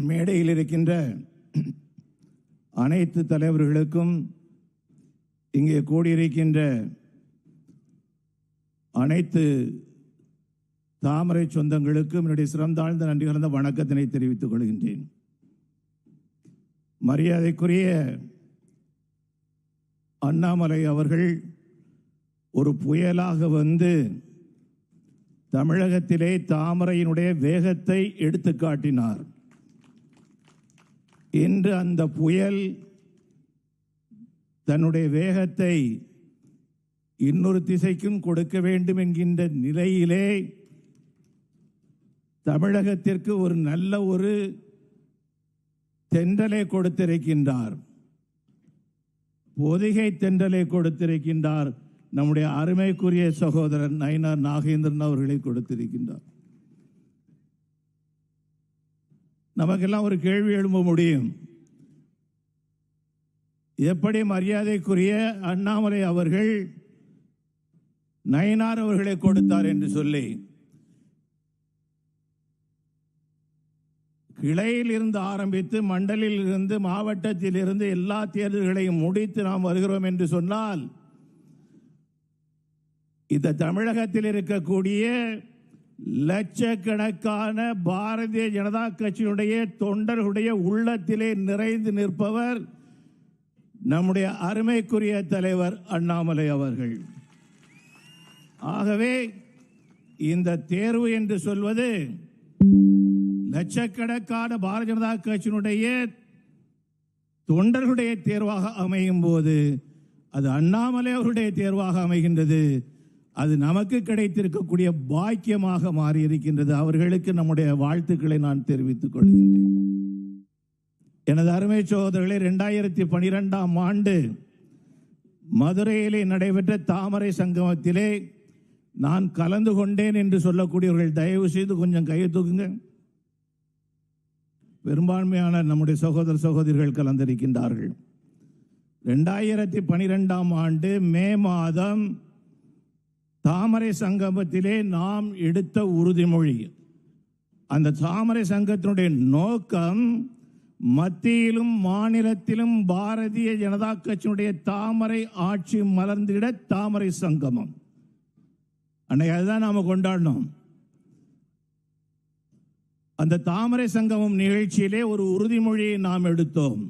மேடையில் இருக்கின்ற அனைத்து தலைவர்களுக்கும், இங்கே கூடியிருக்கின்ற அனைத்து தாமரை சொந்தங்களுக்கும் என்னுடைய சிறந்தாழ்ந்த நன்றி கலந்த வணக்கத்தினை தெரிவித்துக் கொள்கின்றேன். மரியாதைக்குரிய அண்ணாமலை அவர்கள் ஒரு புயலாக வந்து தமிழகத்திலே தாமரையினுடைய வேகத்தை எடுத்து காட்டினார். இன்று அந்த புயல் தன்னுடைய வேகத்தை இன்னொரு திசைக்கும் கொடுக்க வேண்டும் என்கின்ற நிலையிலே தமிழகத்திற்கு ஒரு நல்ல ஒரு தென்றலை கொடுத்திருக்கின்றார். பொதிகை தென்றலை கொடுத்திருக்கின்றார். நம்முடைய அருமைக்குரிய சகோதரர் நயினார் நாகேந்திரன் அவர்களை கொடுத்திருக்கின்றார். நமக்கெல்லாம் ஒரு கேள்வி எழும்ப முடியும். எப்படி மரியாதைக்குரிய அண்ணாமலை அவர்கள் நயினார் அவர்களை கொடுத்தார் என்று சொல்லி, கிளையில் இருந்து ஆரம்பித்து மண்டலில் இருந்து மாவட்டத்தில் இருந்து எல்லா தேர்தல்களையும் முடித்து நாம் வருகிறோம் என்று சொன்னால், இந்த தமிழகத்தில் இருக்கக்கூடிய லட்சக்கணக்கான பாரதிய ஜனதா கட்சியினுடைய தொண்டர்களுடைய உள்ளத்திலே நிறைந்து நிற்பவர் நம்முடைய அருமைக்குரிய தலைவர் அண்ணாமலை அவர்கள். ஆகவே இந்த தேர்வு என்று சொல்வது லட்சக்கணக்கான பாரதிய ஜனதா கட்சியினுடைய தொண்டர்களுடைய தேர்வாக அமையும் போது அது அண்ணாமலை அவருடைய தேர்வாக அமைகின்றது. அது நமக்கு கிடைத்திருக்கக்கூடிய பாக்கியமாக மாறி இருக்கின்றது. அவர்களுக்கு நம்முடைய வாழ்த்துக்களை நான் தெரிவித்துக் கொள்கின்றேன். எனது அருமை சகோதரர்களே, 2012ஆம் ஆண்டு மதுரையிலே நடைபெற்ற தாமரை சங்கமத்திலே நான் கலந்து கொண்டேன் என்று சொல்லக்கூடியவர்கள் தயவு செய்து கொஞ்சம் கையை தூக்குங்க. பெரும்பான்மையான நம்முடைய சகோதர சகோதரிகள் கலந்திருக்கின்றார்கள். 2012ஆம் ஆண்டு மே மாதம் தாமரை சங்கமத்திலே நாம் எடுத்த உறுதிமொழி, அந்த தாமரை சங்கத்தினுடைய நோக்கம் மத்தியிலும் மாநிலத்திலும் பாரதிய ஜனதா கட்சியினுடைய தாமரை ஆட்சி மலர்ந்திட தாமரை சங்கமம். அன்னைக்கு அதுதான் நாம கொண்டாடணும். அந்த தாமரை சங்கமம் நிகழ்ச்சியிலே ஒரு உறுதிமொழியை நாம் எடுத்தோம்.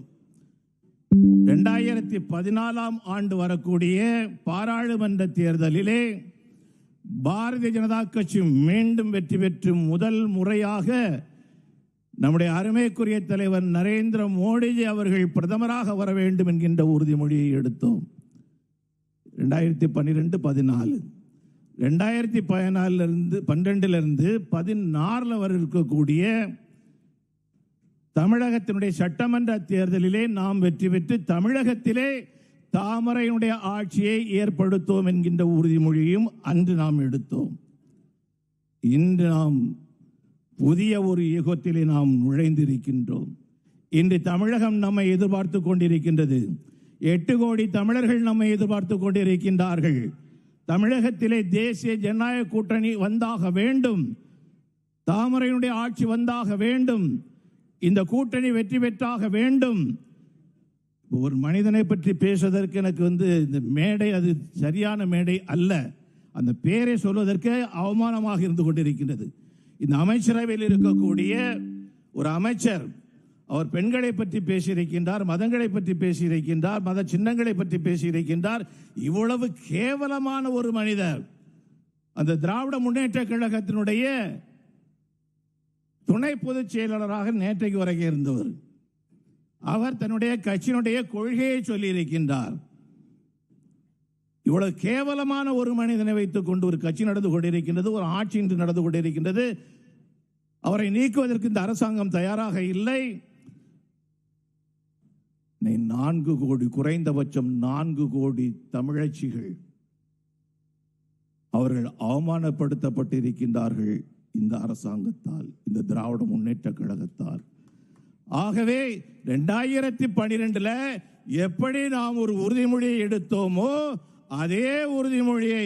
2014ஆம் ஆண்டு வரக்கூடிய பாராளுமன்ற தேர்தலிலே பாரதிய ஜனதா கட்சி மீண்டும் வெற்றி பெற்று முதல் முறையாக நம்முடைய அருமைக்குரிய தலைவர் நரேந்திர மோடிஜி அவர்கள் பிரதமராக வர வேண்டும் என்கின்ற உறுதிமொழியை எடுத்தோம். 2012-14 2012 16 வரை இருக்கக்கூடிய தமிழகத்தினுடைய சட்டமன்ற தேர்தலிலே நாம் வெற்றி பெற்று தமிழகத்திலே தாமரையினுடைய ஆட்சியை ஏற்படுத்துவோம் என்கின்ற உறுதிமொழியும் அன்று நாம் எடுத்தோம். இன்று நாம் புதிய ஒரு யுகத்திலே நாம் நுழைந்திருக்கின்றோம். இன்று தமிழகம் நம்மை எதிர்பார்த்து கொண்டிருக்கின்றது. 8 கோடி தமிழர்கள் நம்மை எதிர்பார்த்து கொண்டிருக்கின்றார்கள். தமிழகத்திலே தேசிய ஜனநாயக கூட்டணி வந்தாக வேண்டும், தாமரையினுடைய ஆட்சி வந்தாக வேண்டும், இந்த கூட்டணி வெற்றி பெற்றாக வேண்டும். ஒரு மனிதனை பற்றி பேசுவதற்கு எனக்கு இந்த மேடை அது சரியான மேடை அல்ல. அந்த பேரை சொல்வதற்கு அவமானமாக இருந்து கொண்டிருக்கின்றது. இந்த அமைச்சரவையில் இருக்கக்கூடிய ஒரு அமைச்சர், அவர் பெண்களை பற்றி பேசியிருக்கின்றார், மதங்களை பற்றி பேசியிருக்கின்றார், மத சின்னங்களை பற்றி பேசியிருக்கின்றார். இவ்வளவு கேவலமான ஒரு மனிதர் அந்த திராவிட முன்னேற்ற கழகத்தினுடைய துணை பொதுச் செயலாளராக நேற்றைக்கு வரைக்கும் இருந்தவர். அவர் தன்னுடைய கட்சியினுடைய கொள்கையை சொல்லி இருக்கின்றார். இவ்வளவு கேவலமான ஒரு மனிதனை வைத்துக் கொண்டு ஒரு கட்சி நடந்து கொண்டிருக்கின்றது, ஒரு ஆட்சி இன்று நடந்து கொண்டிருக்கின்றது. அவரை நீக்குவதற்கு இந்த அரசாங்கம் தயாராக இல்லை. 4 கோடி, குறைந்தபட்சம் 4 கோடி தமிழச்சிகள் அவர்கள் அவமானப்படுத்தப்பட்டிருக்கின்றார்கள் இந்த அரசாங்கத்தால், இந்த திராவிட முன்னேற்ற கழகத்தால். ஆகவே 2012 எப்படி நாம் ஒரு உறுதிமொழியை எடுத்தோமோ அதே உறுதிமொழியை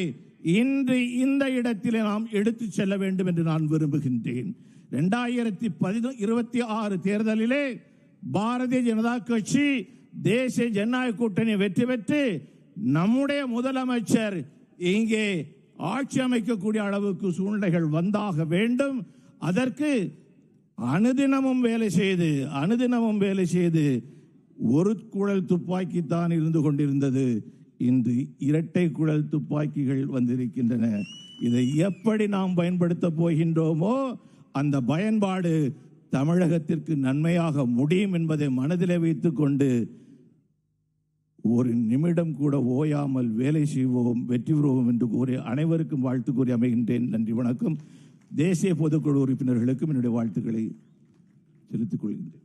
இன்று இந்த இடத்திலே நாம் எடுத்து செல்ல வேண்டும் என்று நான் விரும்புகின்றேன். 2026 தேர்தலிலே பாரதிய ஜனதா கட்சி தேசிய ஜனநாயக கூட்டணி வெற்றி பெற்று நம்முடைய முதலமைச்சர் இங்கே ஆட்சி அமைக்கக்கூடிய அளவுக்கு சூழ்நிலைகள் வந்தாக வேண்டும். அதற்கு அனுதினமும் வேலை செய்து ஒரு குழல் துப்பாக்கி தான் இருந்து கொண்டிருந்தது. இன்று இரட்டை குழல் துப்பாக்கிகள் வந்திருக்கின்றன. இதை எப்படி நாம் பயன்படுத்த போகின்றோமோ அந்த பயன்பாடு தமிழகத்திற்கு நன்மையாக முடியும் என்பதை மனதிலே வைத்துக் கொண்டு ஒரு நிமிடம் கூட ஓயாமல் வேலை செய்வோம், வெற்றி பெறுவோம் என்று கூறி அனைவருக்கும் வாழ்த்து கூறி அமைகின்றேன். நன்றி, வணக்கம். தேசிய பொதுக்குழு உறுப்பினர்களுக்கும் என்னுடைய வாழ்த்துக்களை தெரிவித்துக் கொள்கின்றேன்.